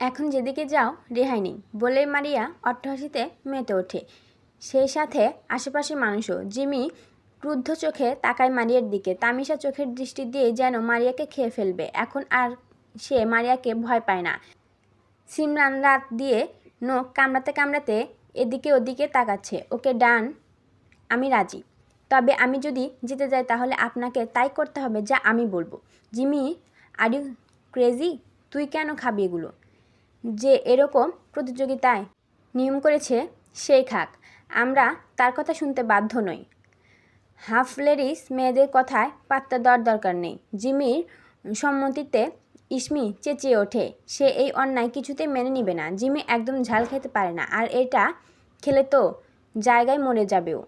এখন যেদিকে যাও রেহাই নেই বলে মারিয়া অট্টহাসিতে মেতে ওঠে। সেই সাথে আশেপাশের মানুষও। জিমি ক্রুদ্ধ চোখে তাকায় মারিয়ার দিকে। তামিশা চোখের দৃষ্টি দিয়ে যেন মারিয়াকে খেয়ে ফেলবে। এখন আর সে মারিয়াকে ভয় পায় না। সিমরান রাত দিয়ে নখ কামড়াতে কামড়াতে এদিকে ওদিকে তাকাচ্ছে। ওকে ডান, আমি রাজি, তবে আমি যদি জিতে যাই তাহলে আপনাকে তাই করতে হবে যা আমি বলবো। Jimmy, are you crazy? তুই কেন খাবি এগুলো? যে এরকম প্রতিযোগিতায় নিয়ম করেছে সেই খাক, আমরা তার কথা শুনতে বাধ্য নই। হাফ লেডিস মেয়েদের কথায় পাত্তা দেওয়ার দরকার নেই। জিমির সম্মতিতে ইসমি চেঁচিয়ে ওঠে। সে এই অন্যায় কিছুতেই মেনে নিবে না। জিমি একদম ঝাল খেতে পারে না, আর এটা খেলে তো জায়গায় মরে যাবেও।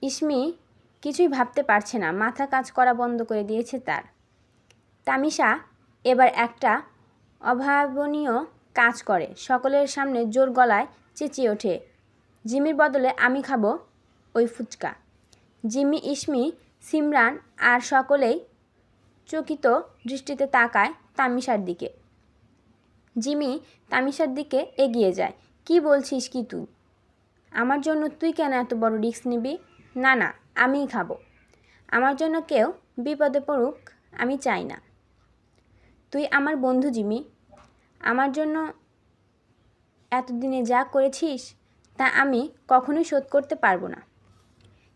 ইসমি কিছুই ভাবতে পারছে না, মাথা কাজ করা বন্ধ করে দিয়েছে তার। তামিশা এবার একটা অভাবনীয় কাজ করে। সকলের সামনে জোর গলায় চেঁচিয়ে ওঠে, জিমির বদলে আমি খাবো ওই ফুচকা। জিমি, ইসমি, সিমরান আর সকলেই চকিত দৃষ্টিতে তাকায় তামিশার দিকে। জিমি তামিশার দিকে এগিয়ে যায়। কি বলছিস কি তুই? আমার জন্য তুই কেন এত বড় রিস্ক নিবি? না না, আমিই খাবো। আমার জন্য কেউ বিপদে পড়ুক আমি চাই না। তুই আমার বন্ধু জিমি। আমার জন্য এতদিনে যা করেছিস তা আমি কখনোই শোধ করতে পারবো না,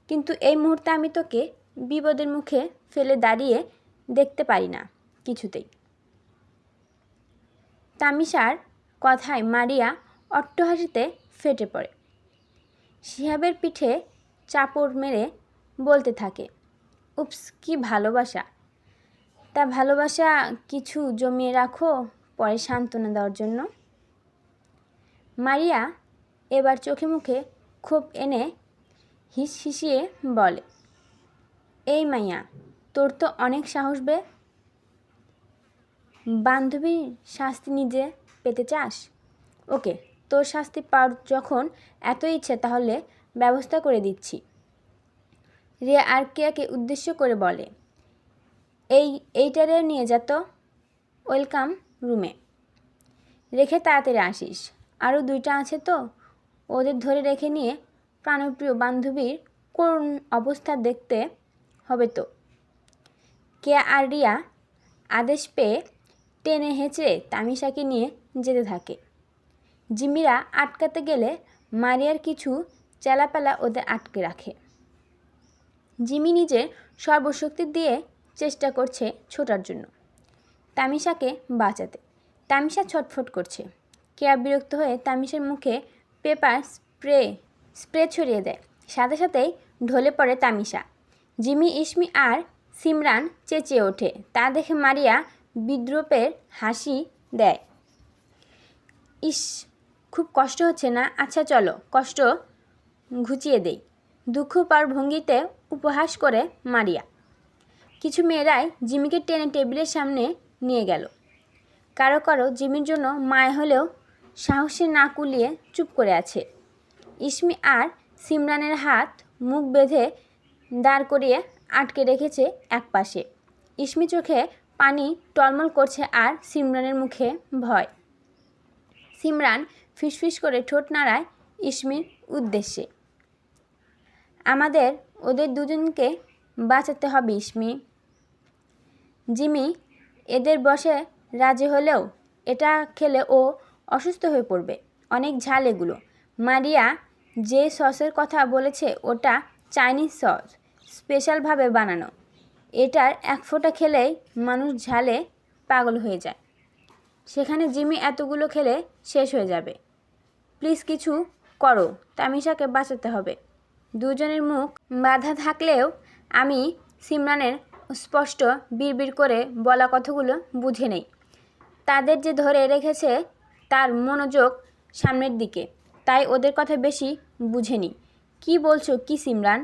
কিন্তু এই মুহূর্তে আমি তোকে বিপদের মুখে ফেলে দাঁড়িয়ে দেখতে পারি না কিছুতেই। তামিশার কথায় মারিয়া অট্টহাসিতে ফেটে পড়ে। শিহাবের পিঠে চাপড় মেরে বলতে থাকে, উপস, কি ভালোবাসা! তা ভালোবাসা কিছু জমিয়ে রাখো পরে সান্ত্বনা দেওয়ার জন্য। মারিয়া এবার চোখে মুখে ক্ষোভ এনে হিসহিসিয়ে বলে, এই মাইয়া, তোর তো অনেক সাহস বে। বান্ধবীর শাস্তি নিজে পেতে চাস? ওকে, তোর শাস্তি পাওয়ার যখন এত ইচ্ছে তাহলে ব্যবস্থা করে দিচ্ছি। রিয়া আর কেয়াকে উদ্দেশ্য করে বলে, এইটারে নিয়ে যা তো ওয়েলকাম রুমে রেখে তাড়াতাড়ি আসিস। আরও দুইটা আছে তো, ওদের ধরে রেখে নিয়ে প্রাণপ্রিয় বান্ধবীর করুণ অবস্থা দেখতে হবে তো। কেয়া আর রিয়া আদেশ পেয়ে টেনে হেঁচড়ে তামিশাকে নিয়ে যেতে থাকে। জিমিরা আটকাতে গেলে মারিয়ার কিছু চেলাপেলা ওদের আটকে রাখে। জিমি নিজের সর্বশক্তি দিয়ে চেষ্টা করছে ছোটার জন্য, তামিশাকে বাঁচাতে। তামিশা ছটফট করছে। কেয়া বিরক্ত হয়ে তামিশার মুখে পেপার স্প্রে ছড়িয়ে দেয়। সাথে সাথেই ঢলে পড়ে তামিশা। জিমি, ইসমি আর সিমরান চেঁচিয়ে ওঠে। তা দেখে মারিয়া বিদ্রূপের হাসি দেয়। ইস, খুব কষ্ট হচ্ছে না? আচ্ছা চলো কষ্ট ঘুচিয়ে দেই, দুঃখ পাওয়ার ভঙ্গিতে উপহাস করে মারিয়া। কিছু মেয়েরাই জিমিকে টেনে টেবিলের সামনে নিয়ে গেল। কারো কারো জিমির জন্য মায় হলেও সাহসে না কুলিয়ে চুপ করে আছে। ইসমি আর সিমরানের হাত মুখ বেঁধে দাঁড় করিয়ে আটকে রেখেছে এক পাশে। ইসমি চোখে পানি টলমল করছে আর সিমরানের মুখে ভয়। সিমরান ফিসফিস করে ঠোঁট নাড়ায় ইসমির উদ্দেশ্যে, আমাদের ওদের দুজনকে বাঁচাতে হবে ইসমি। জিমি এদের বসে রাজি হলেও এটা খেলে ও অসুস্থ হয়ে পড়বে, অনেক ঝাল এগুলো। মারিয়া যে সসের কথা বলেছে ওটা চাইনিজ সস, স্পেশালভাবে বানানো। এটার এক ফোঁটা খেলেই মানুষ ঝালে পাগল হয়ে যায়, সেখানে জিমি এতগুলো খেলে শেষ হয়ে যাবে। প্লিজ কিছু করো, তামিশাকে বাঁচাতে হবে। দুজনের মুখ বাধা থাকলেও আমি সিমরানের স্পষ্ট বিড়বিড় করে বলা কথাগুলো বুঝে নেই। তাদের যে ধরে রেখেছে তার মনোযোগ সামনের দিকে, তাই ওদের কথা বেশি বুঝেনি। কি বলছো কি সিমরান?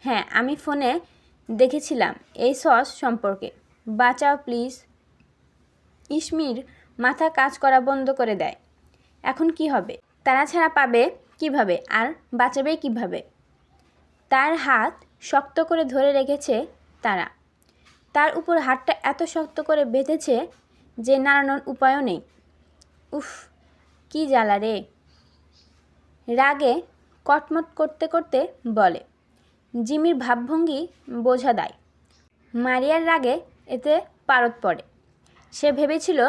হ্যাঁ, আমি ফোনে দেখেছিলাম এই সস সম্পর্কে। বাঁচাও প্লিজ। ইসমির মাথা কাজ করা বন্ধ করে দেয়। এখন কি হবে? তারা ছাড়া পাবে কিভাবে আর বাঁচাবে কিভাবে? তার হাত শক্ত করে ধরে রেখেছে তারা। তার উপর হাতটা এত শক্ত করে বেঁধেছে যে নাড়ানোর উপায়ও নেই। উফ, কি জ্বালা রে। রাগে কটমট করতে করতে বলে। জিমির ভাবভঙ্গি বোঝা দেয় মারিয়ার রাগে এতে পারদ পড়ে। সে ভেবেছিল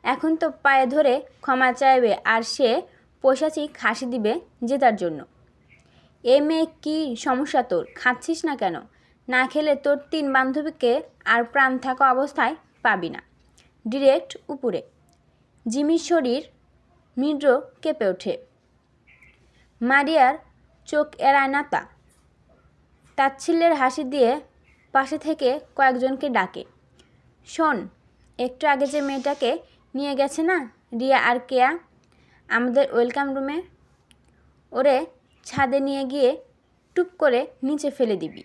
এখন তো পায়ে ধরে ক্ষমা চাইবে আর সে পৈশাচিক হাসি দিবে জেতার জন্য। এ মেয়ে, কী সমস্যা তোর? খাচ্ছিস না কেন? না খেলে তোর 3 বান্ধবীকে আর প্রাণ থাকা অবস্থায় পাবি না। ডিরেক্ট উপরে। জিমির শরীর মৃদ্র কেঁপে ওঠে। মারিয়ার চোখ এড়ায় না তা। তাচ্ছিল্যের হাসি দিয়ে পাশে থেকে কয়েকজনকে ডাকে। শোন, একটু আগে যে মেয়েটাকে নিয়ে গেছে না, রিয়া আর কেয়া, আমাদের ওয়েলকাম রুমে, ওরে ছাদে নিয়ে গিয়ে টুপ করে নিচে ফেলে দিবি।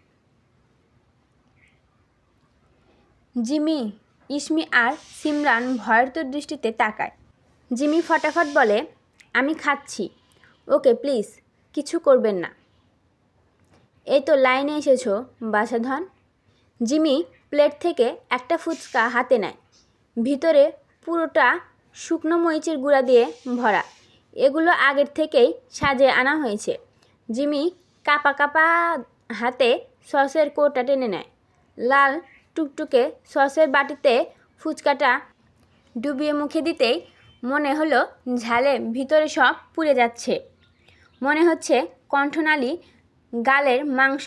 জিমি, ইসমি আর সিমরান ভয়ার্ত দৃষ্টিতে তাকায়। জিমি ফটাফট বলে, আমি খাচ্ছি। ওকে প্লিজ, কিছু করবেন না। এই তো লাইনে এসেছো বাছাধন। জিমি প্লেট থেকে একটা ফুচকা হাতে নেয়। ভিতরে পুরোটা শুকনো মরিচের গুঁড়া দিয়ে ভরা। এগুলো আগের থেকেই সাজিয়ে আনা হয়েছে। জিমি কাপা কাপা হাতে সসের কৌটা টেনে নেয়। লাল টুকটুকে সসের বাটিতে ফুচকাটা ডুবিয়ে মুখে দিতেই মনে হলো ঝালে ভিতরে সব পুড়ে যাচ্ছে। মনে হচ্ছে কণ্ঠনালী গালের মাংস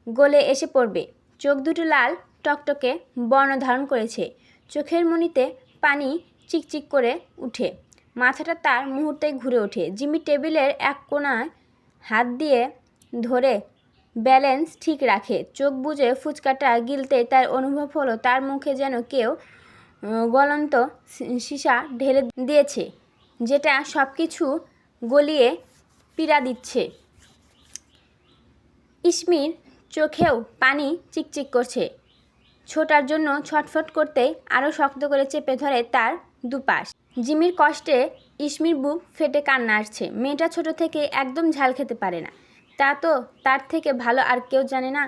গলে এসে পড়বে। চোখ দুটো লাল টকটকে বর্ণ ধারণ করেছে। চোখের মণিতে পানি চিকচিক করে উঠে। মাথাটা তার মুহূর্তেই ঘুরে ওঠে। জিমি টেবিলের এক কোণায় হাত দিয়ে ধরে ব্যালেন্স ঠিক রাখে। চোখ বুজে ফুচকাটা গিলতেই তার অনুভব হলো তার মুখে যেন কেউ গলন্ত সীসা ঢেলে দিয়েছে, যেটা সব কিছু গলিয়ে পীড়া দিচ্ছে। ইসমির চোখেও পানি চিকচিক করছে। ছোটার জন্য ছটফট করতেই আরও শক্ত করে চেপে ধরে তার দুপাশ। জিমির কষ্টে ইসমির বুক ফেটে কান্না আসছে। মেয়েটা ছোট থেকে একদম ঝাল খেতে পারে না, তা তো তার থেকে ভালো আর কেউ জানে না।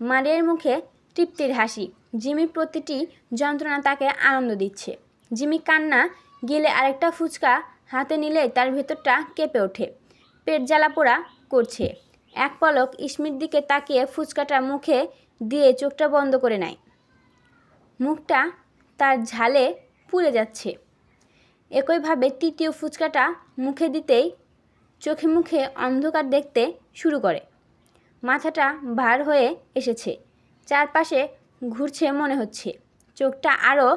মারিয়ার মুখে তৃপ্তির হাসি। জিমির প্রতিটি যন্ত্রণা তাকে আনন্দ দিচ্ছে। জিমি কান্না গিলে আরেকটা ফুচকা হাতে নিলেই তার ভেতরটা কেঁপে ওঠে। পেট জ্বালা পোড়া করছে। এক পলক ইসমির দিকে তাকিয়ে ফুচকাটা মুখে দিয়ে চোখটা বন্ধ করে নেয়। মুখটা তার ঝালে পুড়ে যাচ্ছে। একইভাবে তৃতীয় ফুচকাটা মুখে দিতেই চোখে মুখে অন্ধকার দেখতে শুরু করে। মাথাটা ভার হয়ে এসেছে। চারপাশে ঘুরছে মনে হচ্ছে। চোখটা আরও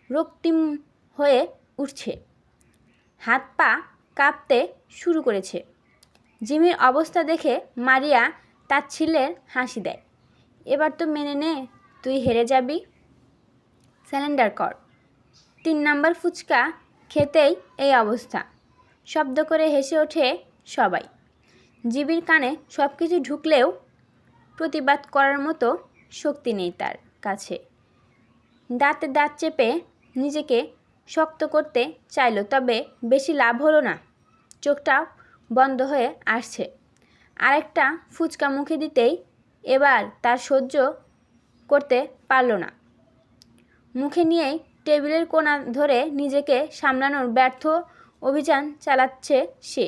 রক্তিম হয়ে উঠছে। হাত পা কাঁপতে শুরু করেছে। জিমির অবস্থা দেখে মারিয়া তাচ্ছিল্যের হাসি দেয়। এবার তো মেনে নে, তুই হেরে যাবি। স্যালেন্ডার কর। 3 নাম্বার ফুচকা খেতেই এই অবস্থা। শব্দ করে হেসে ওঠে সবাই। জিবির কানে সব কিছু ঢুকলেও প্রতিবাদ করার মতো শক্তি নেই তার কাছে। দাঁতে দাঁত চেপে নিজেকে শক্ত করতে চাইল, তবে বেশি লাভ হলো না। চোখটা বন্ধ হয়ে আসছে। আরেকটা ফুচকা মুখে দিতেই এবার তার সহ্য করতে পারল না। মুখে নিয়েই টেবিলের কোণা ধরে নিজেকে সামলানোর ব্যর্থ অভিযান চালাচ্ছে সে।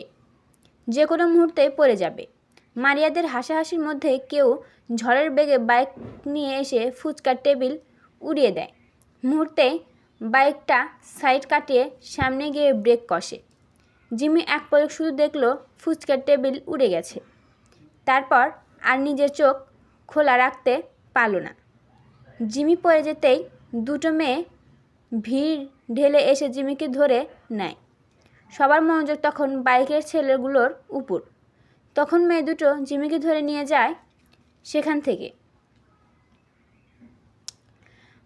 যে কোনো মুহূর্তে পড়ে যাবে। মারিয়াদের হাসাহাসির মধ্যে কেউ ঝড়ের বেগে বাইক নিয়ে এসে ফুচকার টেবিল উড়িয়ে দেয়। মুহূর্তেই বাইকটা সাইড কাটিয়ে সামনে গিয়ে ব্রেক কষে। জিমি এক পলক শুধু দেখল ফুচকার টেবিল উড়ে গেছে। তারপর আর নিজের চোখ খোলা রাখতে পারল না। জিমি পড়ে যেতেই দুটো মেয়ে ভিড় ঢেলে এসে জিমিকে ধরে নেয়। সবার মনোযোগ তখন বাইকের ছেলেগুলোর উপর। তখন মেয়ে দুটো জিমিকে ধরে নিয়ে যায় সেখান থেকে।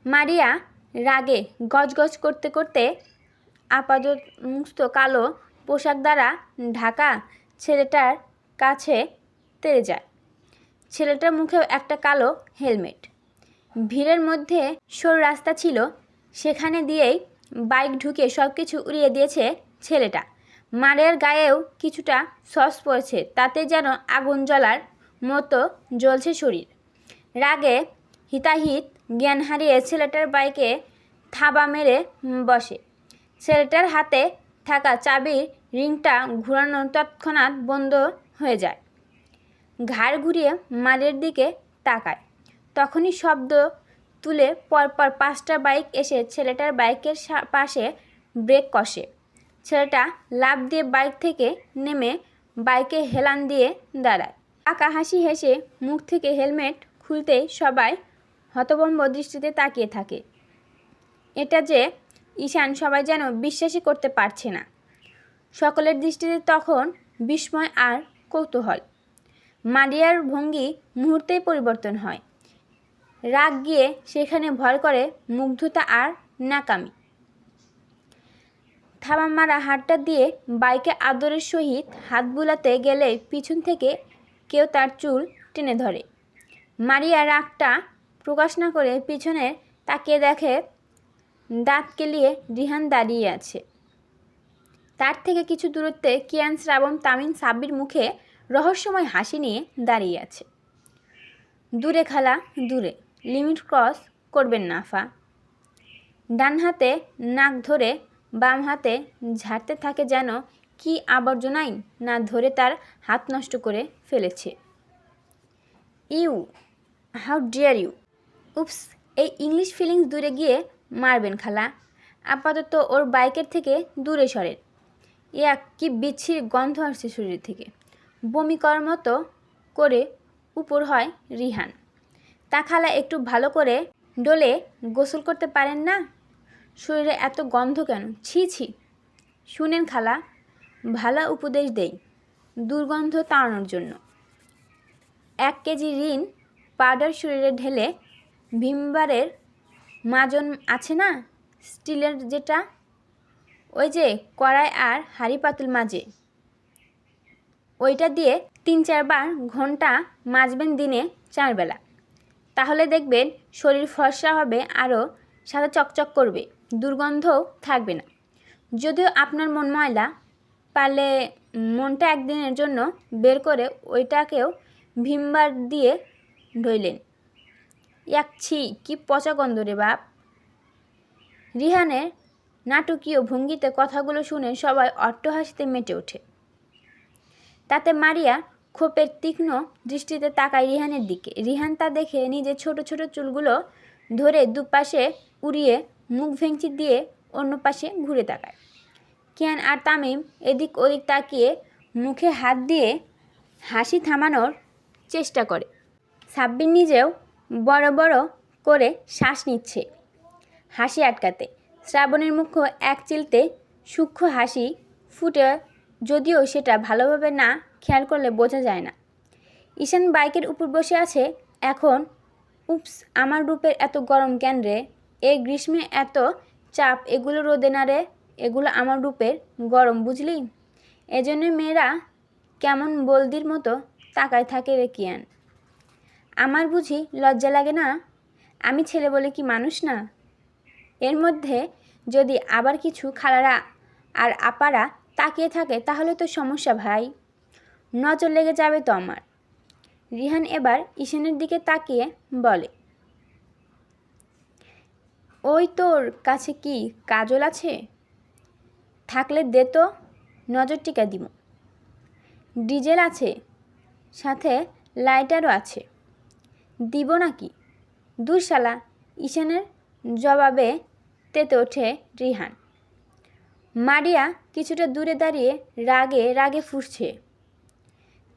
মারিয়া রাগে গজগজ করতে করতে আপাদমস্ত কালো পোশাক দ্বারা ঢাকা ছেলেটার কাছে তেড়ে যায়। ছেলেটার মুখেও একটা কালো হেলমেট। ভিড়ের মধ্যে সরু রাস্তা ছিল, সেখানে দিয়েই বাইক ঢুকে সব কিছু উড়িয়ে দিয়েছে ছেলেটা। মারিয়ার গায়েও কিছুটা সস পড়েছে, তাতে যেন আগুন জ্বলার মতো জ্বলছে শরীর। রাগে হিতাহিত জ্ঞান হারিয়ে ছেলেটার বাইকে থাবা মেরে বসে। ছেলেটার হাতে থাকা চাবির রিংটা ঘোরানো তৎক্ষণাৎ বন্ধ হয়ে যায়। ঘাড় ঘুরিয়ে মালির দিকে তাকায়। তখনই শব্দ তুলে পরপর 5টা বাইক এসে ছেলেটার বাইকের পাশে ব্রেক কষে। ছেলেটা লাফ দিয়ে বাইক থেকে নেমে বাইকে হেলান দিয়ে দাঁড়ায়। কাকা হাসি হেসে মুখ থেকে হেলমেট খুলতেই সবাই হতভম্ব দৃষ্টিতে তাকিয়ে থাকে। এটা যে ঈশান সবাই যেন বিশ্বাসই করতে পারছে না। সকলের দৃষ্টিতে তখন বিস্ময় আর কৌতূহল। মারিয়ার ভঙ্গি মুহূর্তেই পরিবর্তন হয়। রাগ গিয়ে সেখানে ভর করে মুগ্ধতা আর নাকামি। থাবা মারা হাতটা দিয়ে বাইকে আদরের সহিত হাত বুলাতে গেলে পিছন থেকে কেউ তার চুল টেনে ধরে। মারিয়া রাগটা প্রকাশ না করে পিছনে তাকিয়ে দেখে দাঁত কেলিয়ে রিহান দাঁড়িয়ে আছে। তার থেকে কিছু দূরত্বে কিয়ান, শ্রাবণ, তামিম, সাব্বির মুখে রহস্যময় হাসি নিয়ে দাঁড়িয়ে আছে। দূরে খালা, দূরে, লিমিট ক্রস করবেন না আফা। ডান হাতে নাক ধরে বাম হাতে ঝাড়তে থাকে যেন কি আবর্জনাই না ধরে তার হাত নষ্ট করে ফেলেছে। You, how dear you. Oops, এই ইংলিশ ফিলিংস দূরে গিয়ে মারবেন খালা। আপাতত ওর বাইকের থেকে দূরে সরেন। কি বিচ্ছির গন্ধ আসছে শরীর থেকে। বমি করার মতো করে উপর হয় রিহান। তা খালা একটু ভালো করে ডলে গোসল করতে পারেন না? শরীরে এত গন্ধ কেন? ছি ছি। শুনেন খালা, ভালো উপদেশ দেই দুর্গন্ধ তাড়ানোর জন্য। 1 কেজি রিন পাউডার শরীরে ঢেলে ভিমবারের মাজন আছে না, স্টিলের যেটা, ওই যে কড়াই আর হাঁড়ি পাতুল মাঝে, ওইটা দিয়ে 3-4 বার ঘন্টা মাজবেন দিনে 4 বেলা। তাহলে দেখবেন শরীর ফর্সা হবে, আরও সাদা চকচক করবে, দুর্গন্ধও থাকবে না। যদিও আপনার মন ময়লা, পারলে মনটা একদিনের জন্য বের করে ওইটাকেও ভিমবার দিয়ে ধুইলেন। ছি, কি পচা গন্ধ রে বাপ। রিহানের নাটকীয় ভঙ্গিতে কথাগুলো শুনে সবাই অট্টহাসিতে মেতে ওঠে। তাতে মারিয়া ক্ষোভের তীক্ষ্ণ দৃষ্টিতে তাকায় রিহানের দিকে। রিহান তা দেখে নিজের ছোট ছোট চুলগুলো ধরে দুপাশে উড়িয়ে মুখ ভেঙচি দিয়ে অন্য পাশে ঘুরে তাকায়। কিয়ান আর তামিম এদিক ওদিক তাকিয়ে মুখে হাত দিয়ে হাসি থামানোর চেষ্টা করে। সাব্বির নিজেও বড় বড় করে শ্বাস নিচ্ছে হাসি আটকাতে। শ্রাবণের মুখও এক চিলতে সূক্ষ্ম হাসি ফুটে, যদিও সেটা ভালোভাবে না খেয়াল করলে বোঝা যায় না। ঈশান বাইকের উপর বসে আছে এখন। উপস, আমার রূপের এত গরম কেন রে? এই গ্রীষ্মে এত চাপ, এগুলো রোদে না রে, এগুলো আমার রূপের গরম, বুঝলি? এজন্যই মেয়েরা কেমন বলদির মতো তাকায় থাকে রে কিয়ান। আমার বুঝি লজ্জা লাগে না? আমি ছেলে বলে কি মানুষ না? এর মধ্যে যদি আবার কিছু খালারা আর আপারা তাকিয়ে থাকে তাহলে তো সমস্যা ভাই, নজর লেগে যাবে তো আমার। রিহান এবার ঈশানের দিকে তাকিয়ে বলে, ওই তোর কাছে কি কাজল আছে? থাকলে দে তো, নজর টিকা দিব। ডিজেল আছে, সাথে লাইটারও আছে। দিব নাকি? দূর শালা। ঈশানের জবাবে তেতে ওঠে রিহান। মারিয়া কিছুটা দূরে দাঁড়িয়ে রাগে রাগে ফুঁসছে।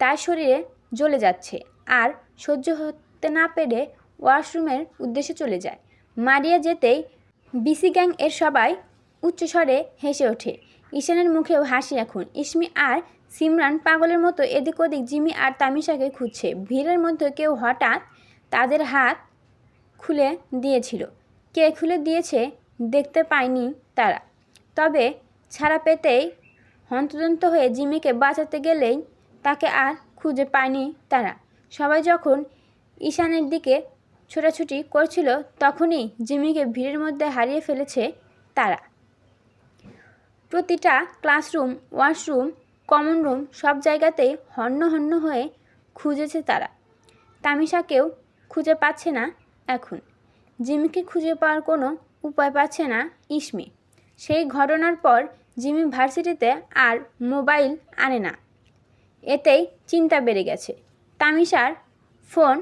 তার শরীরে জ্বলে যাচ্ছে আর সহ্য হতে না পেরে ওয়াশরুমের উদ্দেশ্যে চলে যায়। মারিয়া যেতেই বিসি গ্যাং এর সবাই উচ্চস্বরে হেসে ওঠে। ঈশানের মুখেও হাসি এখন। ইসমি আর সিমরান পাগলের মতো এদিক ওদিক জিমি আর তামিশাকে খুঁজছে। ভিড়ের মধ্যে কেউ হঠাৎ তাদের হাত খুলে দিয়েছিল। কে খুলে দিয়েছে দেখতে পায়নি তারা, তবে ছাড়া পেতেই হন্তদন্ত হয়ে জিমিকে বাঁচাতে গেলেই তাকে আর খুঁজে পায়নি তারা। সবাই যখন ঈশানের দিকে ছোটাছুটি করছিল তখনই জিমিকে ভিড়ের মধ্যে হারিয়ে ফেলেছে তারা। প্রতিটা ক্লাসরুম, ওয়াশরুম, কমন রুম, সব জায়গাতেই হন্য হন্য হয়ে খুঁজেছে তারা। তামিশাকেও খুঁজে পাচ্ছে না এখন। জিমিকে খুঁজে পাওয়ার কোনো উপায় পাচ্ছে না ইসমি। সেই ঘটনার পর জিমি ভার্সিটিতে আর মোবাইল আনে না, এতেই চিন্তা বেড়ে গেছে। তামিশার ফোন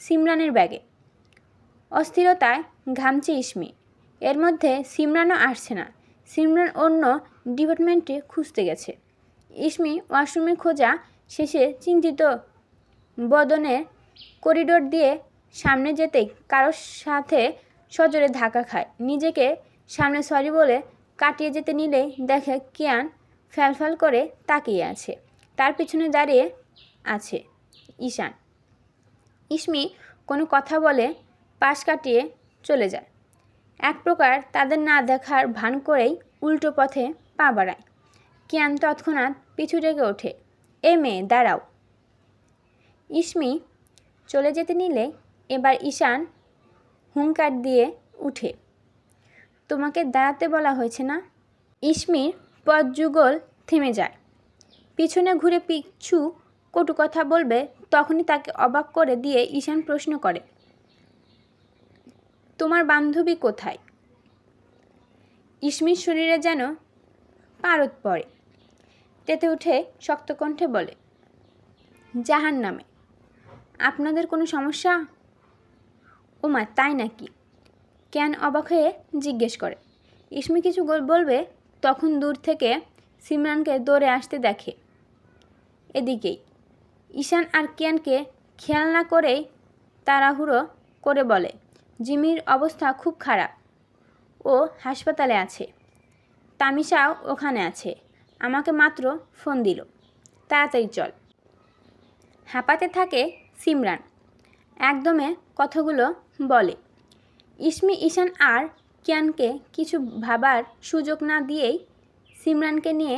সিমরানের ব্যাগে। অস্থিরতায় ঘামছে ইসমি। এর মধ্যে সিমরানও আসছে না। সিমরান অন্য ডিপার্টমেন্টে খুঁজতে গেছে। ইসমি ওয়াশরুমে খোঁজা শেষে চিন্তিত বদনে করিডোর দিয়ে সামনে যেতেই কারোর সাথে সজোরে ধাক্কা খায়। নিজেকে সামনে সরি বলে কাটিয়ে যেতে নিলেই দেখে কিয়ান ফ্যালফ্যাল করে তাকিয়ে আছে। তার পিছনে দাঁড়িয়ে আছে ঈশান। ইসমি কোনো কথা বলে পাশ কাটিয়ে চলে যায়। এক প্রকার তাদের না দেখার ভান করেই উল্টো পথে পা বাড়ায়। কিয়ান তৎক্ষণাৎ পিছু রেগে ওঠে, এ মেয়ে দাঁড়াও। ইসমি চলে যেতে নিলে এবার ঈশান হুঙ্কার দিয়ে উঠে, তোমাকে দাঁড়াতে বলা হয়েছে না। ইসমির পথ যুগল থেমে যায়। পিছনে ঘুরে পিছু কটু কথা বলবে তখনই তাকে অবাক করে দিয়ে ঈশান প্রশ্ন করে, তোমার বান্ধবী কোথায়? ইসমির শরীরে যেন পারদ পড়ে। তেতে উঠে শক্ত কণ্ঠে বলে, জাহান্নামে। আপনাদের কোনো সমস্যা? ওমা তাই নাকি? কেন অবাক হয়ে জিজ্ঞেস করে। ইসমি কিছু বলবে তখন দূর থেকে সিমরানকে দৌড়ে আসতে দেখে। এদিকেই ঈশান আর কিয়ানকে খেয়াল না করেই তাড়াহুড়ো করে বলে, জিমির অবস্থা খুব খারাপ, ও হাসপাতালে আছে। তামিশাও ওখানে আছে, আমাকে মাত্র ফোন দিল, তাড়াতাড়ি চল। হাঁপাতে থাকে সিমরান। একদমে কথাগুলো বলে। ইসমি ঈশান আর কিয়ানকে কিছু ভাবার সুযোগ না দিয়েই সিমরানকে নিয়ে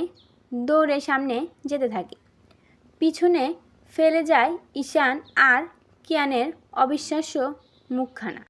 দৌড়ে সামনে যেতে থাকে। পিছনে ফেলে যায় ঈশান আর কিয়ানের অবিশ্বাস্য মুখখানা।